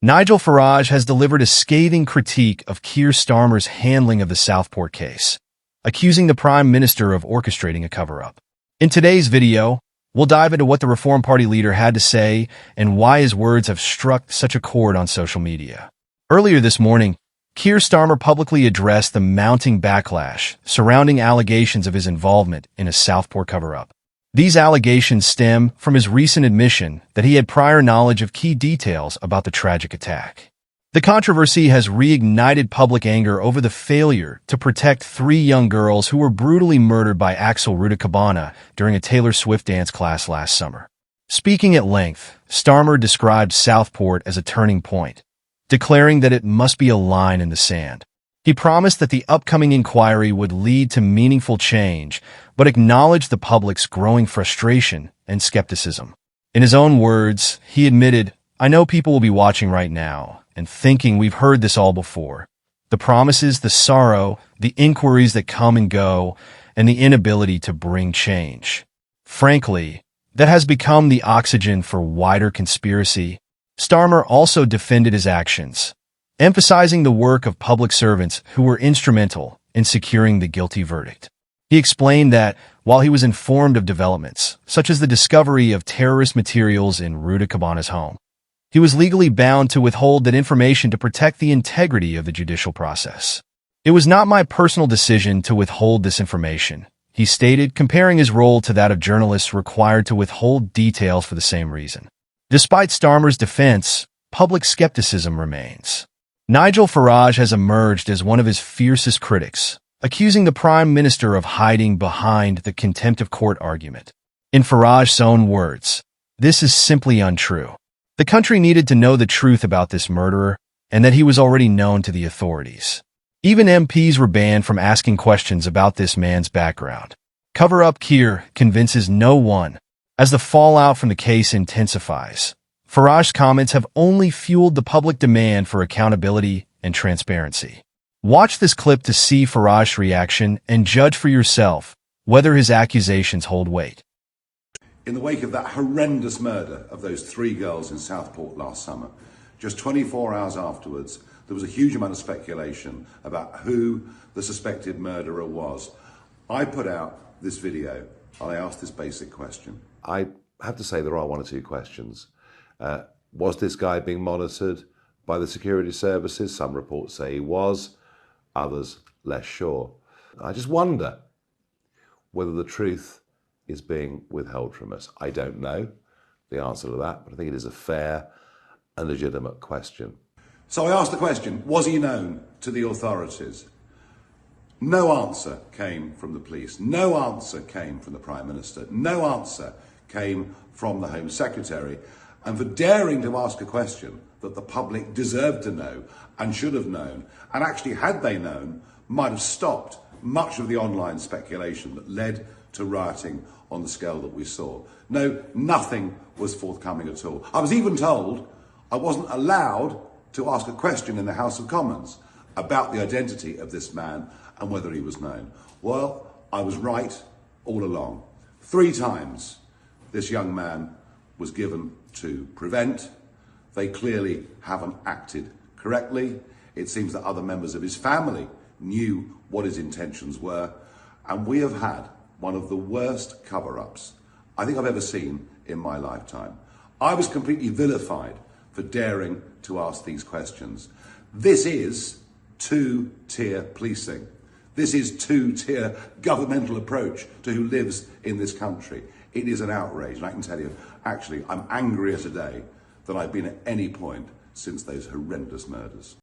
Nigel Farage has delivered a scathing critique of Keir Starmer's handling of the Southport case, accusing the Prime Minister of orchestrating a cover-up. In today's video, we'll dive into what the Reform Party leader had to say and why his words have struck such a chord on social media. Earlier this morning, Keir Starmer publicly addressed the mounting backlash surrounding allegations of his involvement in a Southport cover-up. These allegations stem from his recent admission that he had prior knowledge of key details about the tragic attack. The controversy has reignited public anger over the failure to protect three young girls who were brutally murdered by Axel Rudakabana during a Taylor Swift dance class last summer. Speaking at length, Starmer described Southport as a turning point, declaring that it must be a line in the sand. He promised that the upcoming inquiry would lead to meaningful change, but acknowledged the public's growing frustration and skepticism. In his own words, he admitted, "I know people will be watching right now and thinking we've heard this all before. The promises, the sorrow, the inquiries that come and go, and the inability to bring change. Frankly, that has become the oxygen for wider conspiracy." Starmer also defended his actions, emphasizing the work of public servants who were instrumental in securing the guilty verdict. He explained that, while he was informed of developments, such as the discovery of terrorist materials in Rudakabana's home, he was legally bound to withhold that information to protect the integrity of the judicial process. "It was not my personal decision to withhold this information," he stated, comparing his role to that of journalists required to withhold details for the same reason. Despite Starmer's defense, public skepticism remains. Nigel Farage has emerged as one of his fiercest critics, accusing the Prime Minister of hiding behind the contempt of court argument. In Farage's own words, "This is simply untrue. The country needed to know the truth about this murderer, and that he was already known to the authorities. Even MPs were banned from asking questions about this man's background." Cover-up Keir convinces no one, as the fallout from the case intensifies. Farage's comments have only fueled the public demand for accountability and transparency. Watch this clip to see Farage's reaction and judge for yourself whether his accusations hold weight. In the wake of that horrendous murder of those three girls in Southport last summer, just 24 hours afterwards, there was a huge amount of speculation about who the suspected murderer was. I put out this video and I asked this basic question. I have to say there are one or two questions. Was this guy being monitored by the security services? Some reports say he was, others less sure. I just wonder whether the truth is being withheld from us. I don't know the answer to that, but I think it is a fair and legitimate question. So I asked the question, was he known to the authorities? No answer came from the police. No answer came from the Prime Minister. No answer came from the Home Secretary. And for daring to ask a question that the public deserved to know and should have known, and actually had they known, might have stopped much of the online speculation that led to rioting on the scale that we saw. No, nothing was forthcoming at all. I was even told I wasn't allowed to ask a question in the House of Commons about the identity of this man and whether he was known. Well, I was right all along. 3 times this young man was given to prevent. They clearly haven't acted correctly. It seems that other members of his family knew what his intentions were, and we have had one of the worst cover-ups I think I've ever seen in my lifetime. I was completely vilified for daring to ask these questions. This is 2-tier policing. This is 2-tier governmental approach to who lives in this country. It is an outrage, and I can tell you, actually, I'm angrier today than I've been at any point since those horrendous murders.